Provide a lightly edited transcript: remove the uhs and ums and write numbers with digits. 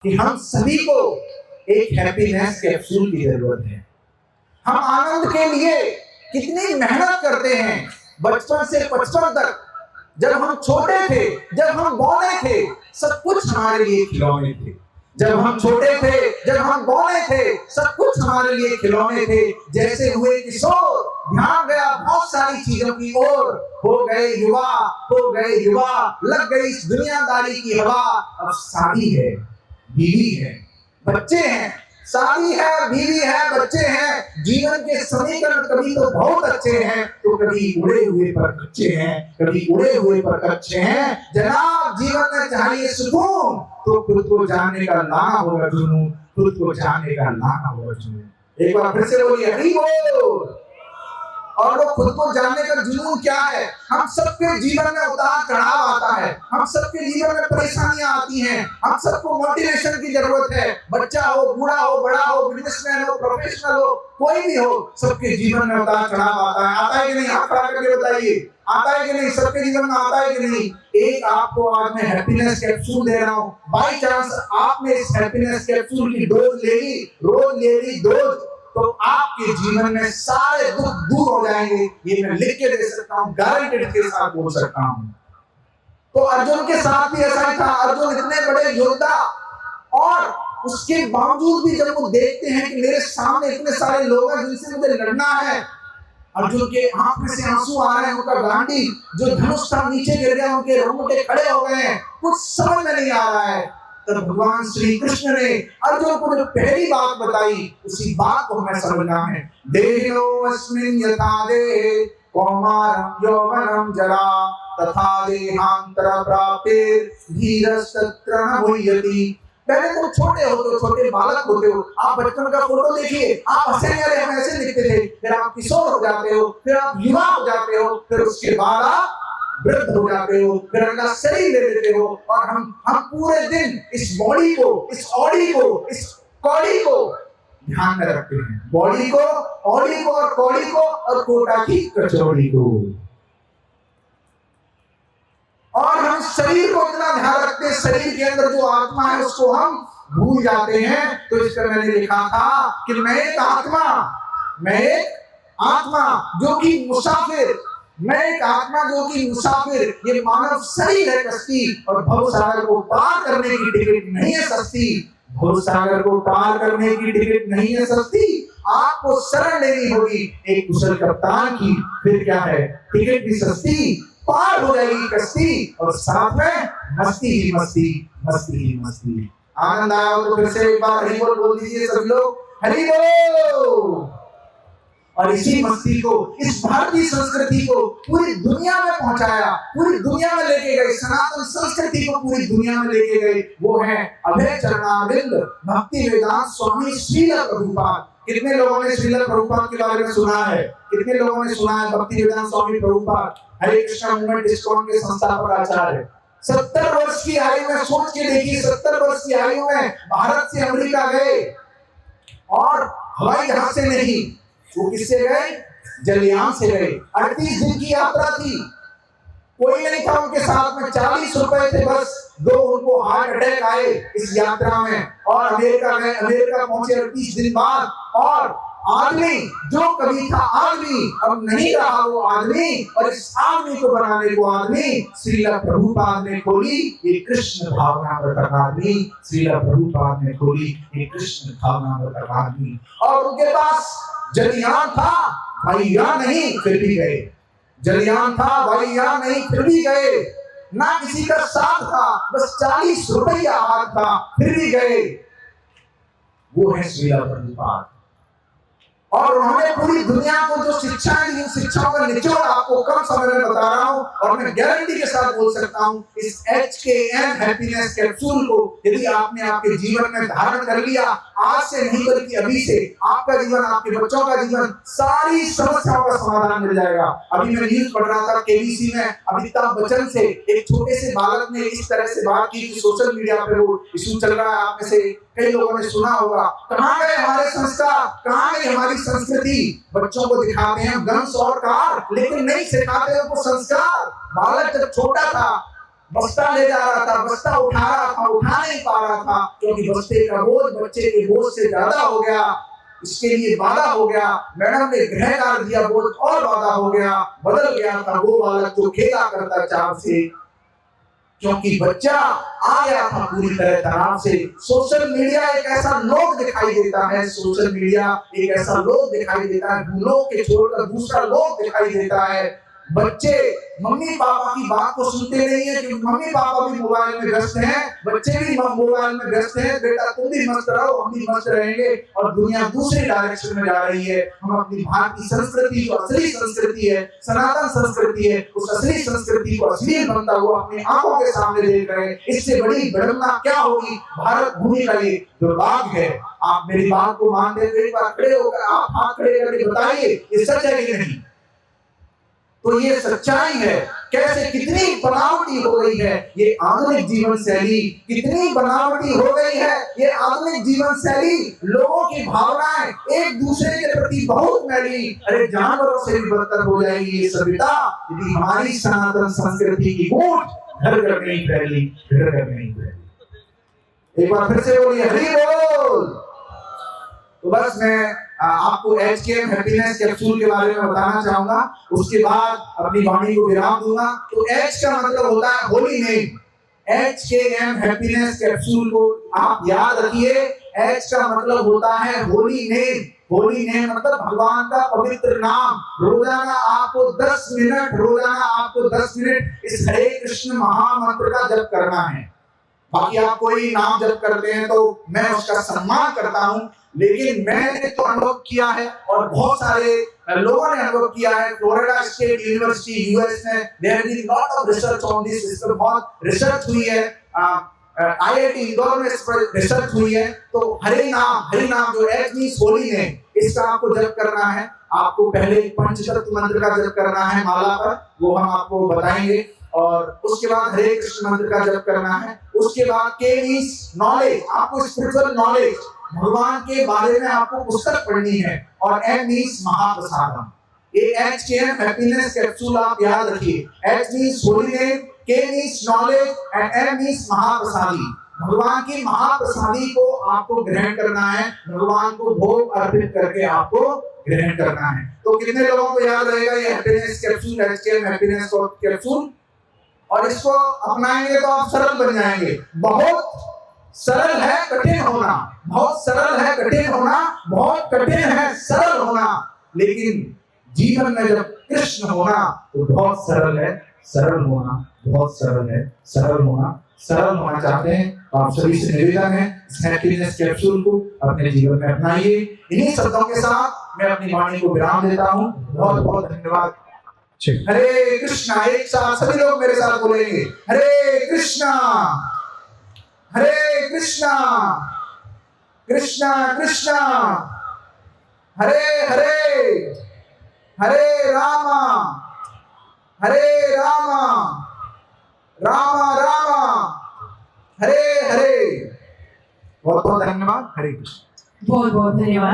कि हम सभी को एक हैप्पीनेस कैप्सूल की जरूरत है। हम आनंद के लिए कितनी मेहनत करते हैं, बचपन से बचपन तक। जब हम छोटे थे, जब हम बौने थे, सब कुछ हमारे लिए खिलौने थे। जब हम छोटे थे, जब हम बौने थे, सब कुछ हमारे लिए खिलौने थे। जैसे हुए किशोर, ध्यान गया बहुत सारी चीजों की ओर। हो गए युवा, लग गई इस दुनियादारी की हवा। अब शादी है, बीवी है, बच्चे हैं। शादी है, बीवी है, बच्चे हैं। जीवन के समीकरण कभी तो बहुत अच्छे हैं, तो कभी उड़े हुए पर कच्चे हैं, कभी उड़े हुए पर कच्चे हैं। जनाब जीवन में चाहिए सुकून, तो खुद को जानने का लाना होगा जुनून, खुद को जानने का लाना होगा जुनून। एक बार फिर से बोलिए हरि बोल। और वो खुद को जानने का जुनून क्या है? हम सबके जीवन में उतार चढ़ाव आता है, हम सबके जीवन में परेशानियां आती हैं, हम सबको मोटिवेशन की जरूरत है। बच्चा हो, बूढ़ा हो, बड़ा हो, बिजनेसमैन हो, प्रोफेशनल हो, कोई भी हो, सबके जीवन में उतार चढ़ाव आता है। आता है कि नहीं? हाथ खड़ा करके बताइए, आता है कि नहीं? सबके जीवन में आता है कि नहीं? एक आपको आज मैं हैप्पीनेस कैप्सूल दे रहा हूँ। बाई चांस आपने इस हैप्पीनेस कैप्सूल की डोज ले ली, रोज ले ली डोज, तो आपके जीवन में सारे दुख दूर हो जाएंगे। ये मैं लिख के दे सकता हूँ, गारंटेड के साथ बोल सकता हूँ। तो अर्जुन के साथ भी ऐसा ही था। अर्जुन इतने बड़े योद्धा, और उसके बावजूद भी जब वो देखते हैं कि मेरे सामने इतने सारे लोग हैं जिनसे मुझे लड़ना है, अर्जुन के आंख में से आंसू आ रहे हैं। उनका गांडी जो धनुष था नीचे गिर गया, उनके रोंगटे खड़े हो गए हैं, कुछ समझ में नहीं आ रहा है। तब भगवान श्री कृष्ण ने अर्जुन को जो पहली बात बताई, उसी बात को हमें समझना है। देहिनोऽस्मिन् यथा देहे कौमारं यौवनं जरा तथा देहांतर प्राप्ते धीरस्तत्र न मुह्यति। पहले तुम छोटे होते हो, छोटे बालक होते हो, आप बचपन का फोटो देखिए, आप हंसेंगे, अरे हम ऐसे दिखते थे। फिर आप किशोर हो जाते हो, फिर आप युवा हो जाते हो, फिर उसके बाद आप वृद्ध हो जाते हो, फिर अगला शरीर ले लेते हो। और हम पूरे दिन इस बॉडी को, इस ऑडी को, इस कौड़ी को ध्यान में रखते हैं। बॉडी को, ऑडी को, और कौड़ी को, और कोटा की कचौड़ी को। और हम शरीर को इतना ध्यान रखते हैं, शरीर के अंदर जो आत्मा है उसको हम भूल जाते हैं। तो इस पर मैंने लिखा था कि मैं एक आत्मा जो कि मुसाफिर, मैं एक आत्मा जो कि मुसाफिर। ये मानव शरीर है कश्ती, और भव सागर को पार करने की टिकट नहीं है सस्ती। भव सागर को पार करने की टिकट नहीं है सस्ती। आपको शरण लेनी होगी एक कुशल कप्तान की, फिर क्या है, टिकट भी सस्ती, पार हो जाएगी कश्ती, और साथ में मस्ती ही मस्ती, मस्ती ही मस्ती। आनंद आया हो तो फिर से एक बार हरि बोल बोल दीजिए सब लोग, हरि बोल। और इसी मस्ती को, इस भारतीय संस्कृति को पूरी दुनिया में पहुंचाया, पूरी दुनिया में लेके गए, सनातन संस्कृति को पूरी दुनिया में लेके गए। वो है अभय चरणारविंद भक्ति वेदांत स्वामी श्रील प्रभुपाद। कितने लोगों ने श्रील प्रभुपाद के बारे में सुना है? कितने लोगों ने सुना है भक्ति वेदांत स्वामी प्रभुपाद, हरे कृष्ण मूवमेंट इस्कॉन के संस्थापक आचार्य? 70 वर्ष की आयु में, सोच के देखिए, 70 वर्ष की आयु में भारत से अमेरिका गए, और हवाई जहाज से नहीं, वो किससे गए? जलयान से गए। 38 दिन की यात्रा थी, कोई नहीं था उनके साथ में, 40 रुपए थे बस। दो उनको हार्ट अटैक आए इस यात्रा में, और अमेरिका गए। अमेरिका पहुंचे 38 दिन बाद, और आदमी जो कभी था आदमी, अब नहीं रहा वो आदमी, और इस आदमी को बनाने को आदमी श्रील प्रभुपाद ने खोली ये कृष्ण भावनामृत अकादमी। श्रील प्रभुपाद ने खोली ये कृष्ण भावनामृत अकादमी। और उनके पास जलयान था, वायुयान नहीं, फिर भी गए। जलयान था, वायुयान नहीं, फिर भी गए। ना किसी का साथ था, बस 40 रुपया हाथ था, फिर भी गए। वो है श्रील प्रभुपाद। और उन्होंने पूरी दुनिया को जो शिक्षाएं दी, शिक्षाओं का निचोड़ आपको कम समय में बता रहा हूं, और मैं गारंटी के साथ बोल सकता हूं, इस HKM हैप्पीनेस कैप्सूल को यदि आपने आपके जीवन में धारण कर लिया, आज से नहीं बल्कि अभी से, आपका जीवन, आपके बच्चों का जीवन, सारी समस्याओं का समाधान मिल जाएगा। अभी मैं न्यूज पढ़ रहा था KBC में, अमिताभ बच्चन से एक छोटे से बालक ने इस तरह से बात की कि सोशल मीडिया पे वो इशू चल रहा है, आप में से कई लोगों ने सुना होगा। कहाँ गए हमारे संस्कार, कहाँ गई हमारी संस्कृति? बच्चों को दिखाते हैं गन्स और कार, लेकिन नहीं सिखाते उनको संस्कार। बालक जब छोटा था, बस्ता ले जा रहा था, बस्ता उठा रहा था, उठा नहीं पा रहा था क्योंकि बस्ते का बोझ बच्चे के बोझ से ज्यादा हो गया। इसके लिए बाधा हो गया। मैडम ने गृह कार्य दिया, बोझ और बाधा हो गया। बदल गया था वो बालक जो खेला करता चाव से, क्योंकि बच्चा आ गया था पूरी तरह तनाव से। सोशल मीडिया एक ऐसा लोक दिखाई देता है, सोशल मीडिया एक ऐसा लोक दिखाई देता है, लोक के छोड़कर दूसरा लोक दिखाई देता है। बच्चे मम्मी पापा की बात को सुनते नहीं है क्योंकि मम्मी पापा भी मोबाइल में व्यस्त हैं, बच्चे भी मोबाइल में व्यस्त हैं। बेटा तुम भी मस्त रहो, हम भी मस्त रहेंगे, और दुनिया दूसरे डायरेक्शन में जा रही है। हम अपनी भारतीय संस्कृति जो असली संस्कृति है, सनातन संस्कृति है, उस असली संस्कृति को असली बनता हुआ अपनी आंखों के सामने देख रहे हैं। इससे बड़ी विडंबना क्या होगी? भारत भूमि का ये दुर्भाग्य है। आप मेरी बात को मानते हैं, एक बार खड़े होकर आप हाथ खड़े करके बताइए ये सच है कि नहीं? तो ये सच्चाई है। कैसे कितनी बनावटी हो गई है ये आधुनिक जीवन शैली, कितनी बनावटी हो गई है ये आधुनिक जीवन शैली। लोगों की भावनाएं एक दूसरे के प्रति बहुत मैली, अरे जानवरों से भी बदतर हो जाएगी ये सभ्यता यदि हमारी सनातन संस्कृति की गूंज घर घर नहीं फैली, घर घर नहीं फैली। एक बार फिर से बोलिए हरि बोल। तो बस मैं आपको HKM हैप्पीनेस कैप्सूल के बारे में बताना चाहूंगा, उसके बाद अपनी वाणी को विराम दूंगा। तो H का मतलब होता है holy name. HKM happiness capsule को आप याद रखिए। H का मतलब होता है होली नेम। होली नेम मतलब भगवान का पवित्र नाम। रोजाना आपको 10 मिनट, रोजाना आपको 10 मिनट इस हरे कृष्ण महामंत्र का जप करना है। बाकी आप कोई नाम जप करते हैं तो मैं उसका सम्मान करता हूं, लेकिन मैंने तो अनुभव किया है और बहुत सारे लोगों ने अनुभव किया है। फ्लोरिडा स्टेट यूनिवर्सिटी यूएस में there has been lot of research on this. इस पर बहुत रिसर्च हुई है। IIT इंदौर में इस पर रिसर्च हुई है। तो हरि नाम जो H मींस होली नेम, इसका आपको जप करना है। आपको पहले पंचतत्व मंत्र का जप करना है माला पर, वो हम आपको बताएंगे, और उसके बाद हरे कृष्ण मंत्र का जप करना है। उसके बाद K मींस नॉलेज, आपको स्पिरिचुअल नॉलेज, भगवान के बारे में आपको पुस्तक पढ़नी है, और M मींस महाप्रसादम। ये HKM हैप्पीनेस कैप्सूल आप याद रखिए। H means holy name, K means knowledge and M means महाप्रसादी। भगवान की महाप्रसादी को आपको ग्रहण करना है, भगवान को भोग अर्पित करके आपको ग्रहण करना है। तो कितने लोगों को याद रहेगा ये happiness capsule, HKM happiness capsule? और इसको अपनाएंगे तो आप सरल बन जाएंगे। बहुत सरल है कठिन होना, बहुत सरल है कठिन होना, बहुत कठिन है सरल होना, लेकिन जीवन में जब कृष्ण होना तो बहुत सरल है सरल होना, बहुत सरल है सरल होना। सरल होना चाहते हैं तो आप सभी से निवेदन है इस हैप्पीनेस कैप्सूल को अपने जीवन में अपनाइए। इन्हीं शब्दों के साथ मैं अपनी वाणी को विराम देता हूँ। बहुत बहुत धन्यवाद। हरे कृष्णा, एक साथ सभी लोग मेरे साथ बोलेंगे हरे कृष्णा हरे कृष्णा कृष्णा कृष्णा हरे हरे, हरे रामा रामा रामा हरे हरे। बहुत बहुत धन्यवाद। हरे कृष्ण। बहुत बहुत धन्यवाद।